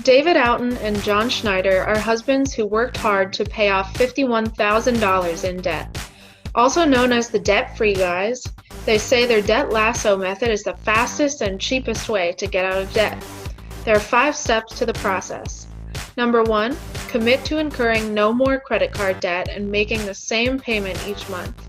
David Auten and John Schneider are husbands who worked hard to pay off $51,000 in debt. Also known as the debt-free guys, they say their Debt Lasso method is the fastest and cheapest way to get out of debt. There are 5 steps to the process. Number 1, commit to incurring no more credit card debt and making the same payment each month.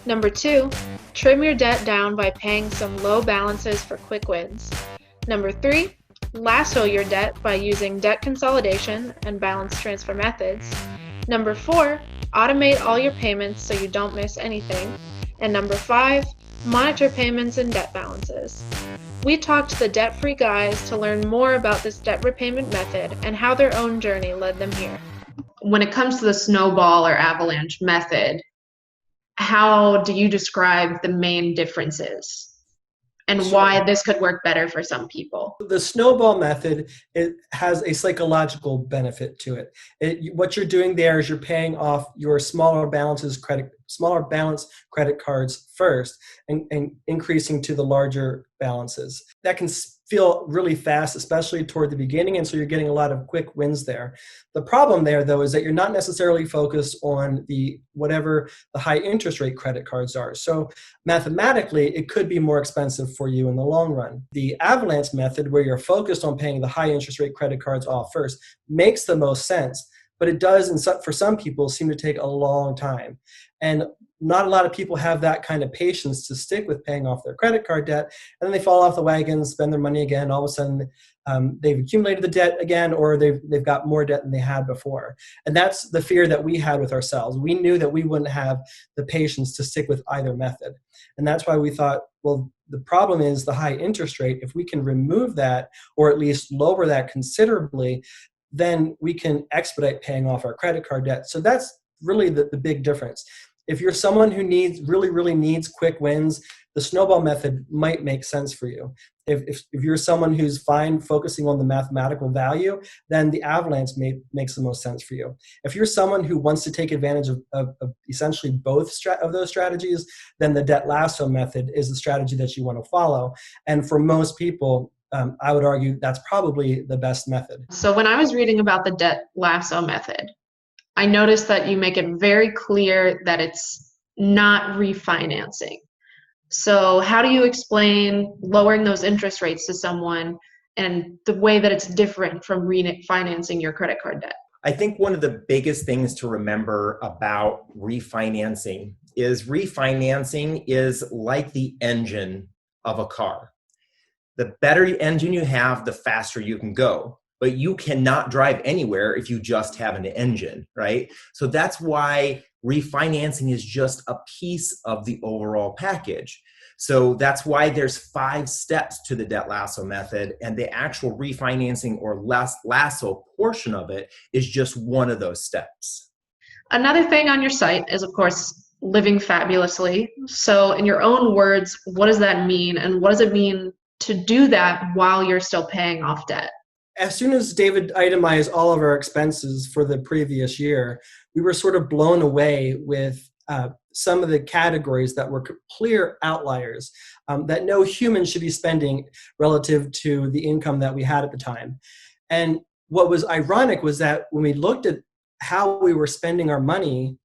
Number 2, trim your debt down by paying some low balances for quick wins. Number 3, lasso your debt by using debt consolidation and balance transfer methods. Number 4, automate all your payments so you don't miss anything. And number 5, monitor payments and debt balances. We talked to the debt-free guys to learn more about this debt repayment method and how their own journey led them here. When it comes to the snowball or avalanche method, how do you describe the main differences and why this could work better for some people? The snowball method, it has a psychological benefit to it. What you're doing there is you're paying off your smaller balance credit cards first and increasing to the larger balances. That can feel really fast, especially toward the beginning, and so you're getting a lot of quick wins there. The problem there, though, is that you're not necessarily focused on whatever the high interest rate credit cards are. So mathematically, it could be more expensive for you in the long run. The avalanche method, where you're focused on paying the high interest rate credit cards off first, makes the most sense, but it does, for some people, seem to take a long time. And not a lot of people have that kind of patience to stick with paying off their credit card debt, and then they fall off the wagon, spend their money again. All of a sudden, they've accumulated the debt again, or they've got more debt than they had before. And that's the fear that we had with ourselves. We knew that we wouldn't have the patience to stick with either method. And that's why we thought, well, the problem is the high interest rate. If we can remove that, or at least lower that considerably, then we can expedite paying off our credit card debt. So that's really the big difference. If you're someone who really needs quick wins, the snowball method might make sense for you. If you're someone who's fine focusing on the mathematical value, then the avalanche makes the most sense for you. If you're someone who wants to take advantage of essentially both of those strategies, then the Debt Lasso method is the strategy that you want to follow. And for most people, I would argue that's probably the best method. So when I was reading about the Debt Lasso method, I noticed that you make it very clear that it's not refinancing. So how do you explain lowering those interest rates to someone and the way that it's different from refinancing your credit card debt? I think one of the biggest things to remember about refinancing is like the engine of a car. The better engine you have, the faster you can go. But you cannot drive anywhere if you just have an engine, right? So that's why refinancing is just a piece of the overall package. So that's why there's 5 steps to the Debt Lasso method, and the actual refinancing or lasso portion of it is just one of those steps. Another thing on your site is, of course, living fabulously. So in your own words, what does that mean? And what does it mean to do that while you're still paying off debt? As soon as David itemized all of our expenses for the previous year, we were sort of blown away with some of the categories that were clear outliers that no human should be spending relative to the income that we had at the time. And what was ironic was that when we looked at how we were spending our money,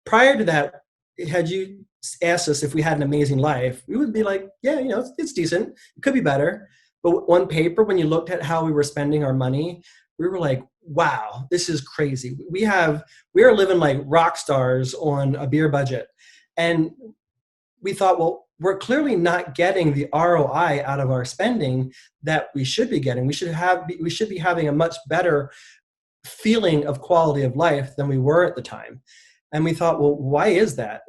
prior to that, had you asked us if we had an amazing life, we would be like, yeah, it's decent. It could be better. But on paper, when you looked at how we were spending our money, we were like, wow, this is crazy. We are living like rock stars on a beer budget. And we thought, well, we're clearly not getting the ROI out of our spending that we should be getting. We should be having a much better feeling of quality of life than we were at the time. And we thought, well, why is that?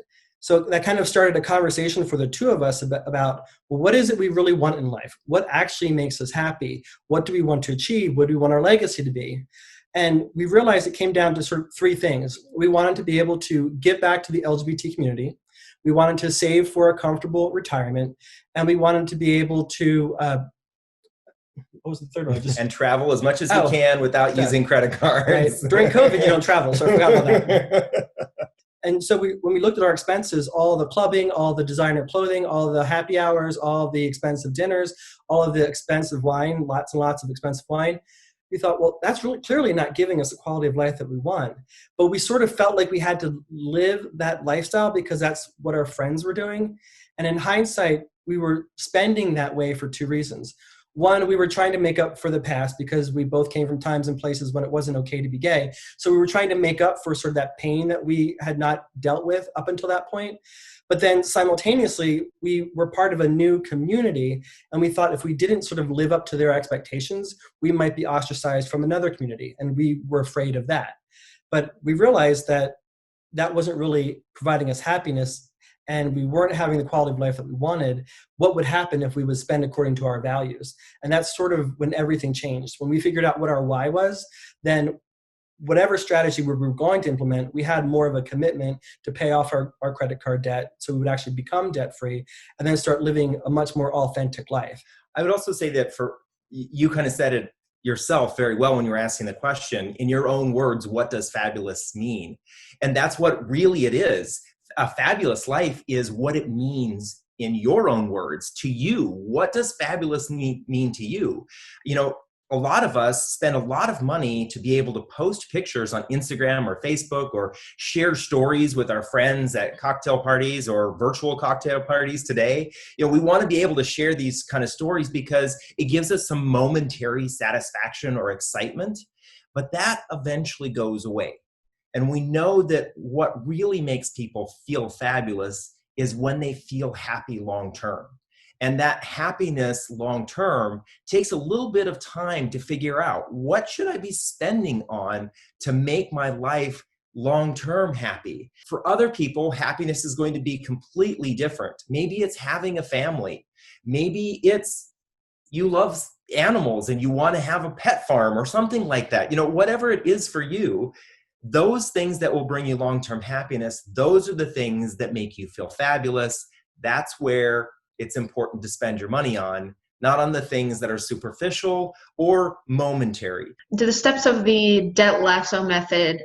So that kind of started a conversation for the two of us about well, what is it we really want in life? What actually makes us happy? What do we want to achieve? What do we want our legacy to be? And we realized it came down to sort of 3 things. We wanted to be able to give back to the LGBT community. We wanted to save for a comfortable retirement. And we wanted to be able to, what was the third one? And travel as much as you can without using credit cards. Right. During COVID, you don't travel, so I forgot about that. And so when we looked at our expenses, all the clubbing, all the designer clothing, all the happy hours, all the expensive dinners, all of the expensive wine, lots and lots of expensive wine, we thought, well, that's really clearly not giving us the quality of life that we want. But we sort of felt like we had to live that lifestyle because that's what our friends were doing. And in hindsight, we were spending that way for two reasons. One, we were trying to make up for the past because we both came from times and places when it wasn't okay to be gay. So we were trying to make up for sort of that pain that we had not dealt with up until that point. But then simultaneously, we were part of a new community, and we thought if we didn't sort of live up to their expectations, we might be ostracized from another community, and we were afraid of that. But we realized that that wasn't really providing us happiness, and we weren't having the quality of life that we wanted. What would happen if we would spend according to our values? And that's sort of when everything changed. When we figured out what our why was, then whatever strategy we were going to implement, we had more of a commitment to pay off our credit card debt so we would actually become debt-free and then start living a much more authentic life. I would also say that you kind of said it yourself very well when you were asking the question. In your own words, what does fabulous mean? And that's what really it is. A fabulous life is what it means in your own words to you. What does fabulous mean to you? You know, a lot of us spend a lot of money to be able to post pictures on Instagram or Facebook or share stories with our friends at cocktail parties or virtual cocktail parties today. You know, we want to be able to share these kind of stories because it gives us some momentary satisfaction or excitement, but that eventually goes away. And we know that what really makes people feel fabulous is when they feel happy long term. And that happiness long term takes a little bit of time to figure out what should I be spending on to make my life long term happy. For other people, happiness is going to be completely different. Maybe it's having a family. Maybe it's you love animals and you want to have a pet farm or something like that. You know, whatever it is for you, those things that will bring you long-term happiness, those are the things that make you feel fabulous. That's where it's important to spend your money on, not on the things that are superficial or momentary. Do the steps of the Debt Lasso method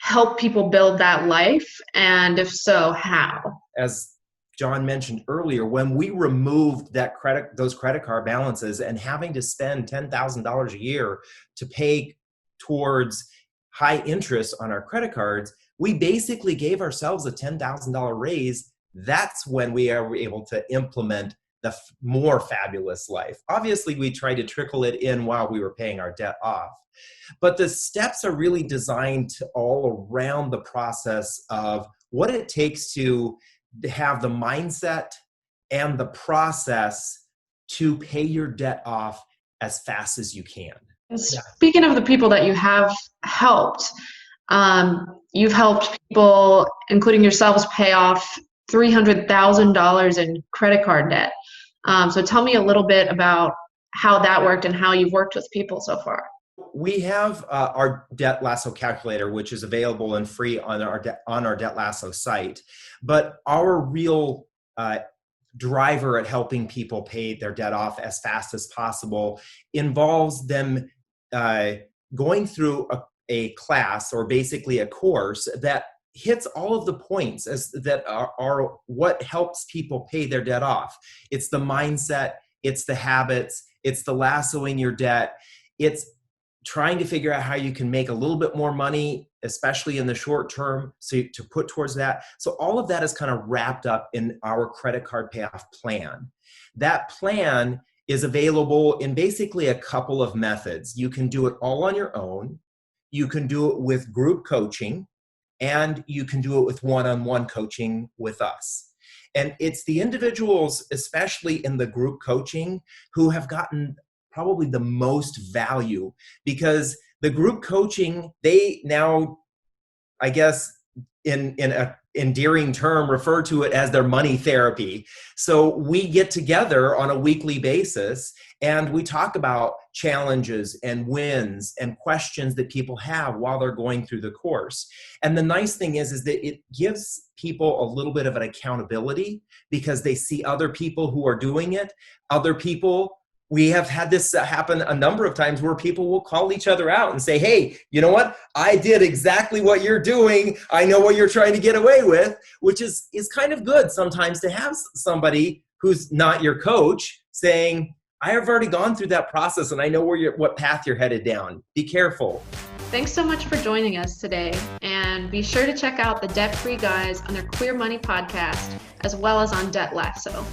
help people build that life? And if so, how? As John mentioned earlier, when we removed those credit card balances and having to spend $10,000 a year to pay towards high interest on our credit cards, we basically gave ourselves a $10,000 raise. That's when we are able to implement the more fabulous life. Obviously, we tried to trickle it in while we were paying our debt off. But the steps are really designed to all around the process of what it takes to have the mindset and the process to pay your debt off as fast as you can. Speaking of the people that you have helped, you've helped people, including yourselves, pay off $300,000 in credit card debt. So tell me a little bit about how that worked and how you've worked with people so far. We have our Debt Lasso calculator, which is available and free on our Debt Lasso site. But our real driver at helping people pay their debt off as fast as possible involves them going through a class or basically a course that hits all of the points that are what helps people pay their debt off. It's the mindset, it's the habits, it's the lassoing your debt, it's trying to figure out how you can make a little bit more money, especially in the short term, so to put towards that. So all of that is kind of wrapped up in our credit card payoff plan. That plan is available in basically a couple of methods. You can do it all on your own. You can do it with group coaching, and you can do it with one-on-one coaching with us. And it's the individuals, especially in the group coaching, who have gotten probably the most value, because the group coaching, they now, I guess, in a endearing term, refer to it as their money therapy. So we get together on a weekly basis and we talk about challenges and wins and questions that people have while they're going through the course. And the nice thing is that it gives people a little bit of an accountability because they see other people who are doing it, other people. We have had this happen a number of times where people will call each other out and say, hey, you know what? I did exactly what you're doing. I know what you're trying to get away with, which is kind of good sometimes to have somebody who's not your coach saying, I have already gone through that process and I know what path you're headed down. Be careful. Thanks so much for joining us today, and be sure to check out the Debt Free Guys on their Queer Money podcast, as well as on Debt Lasso.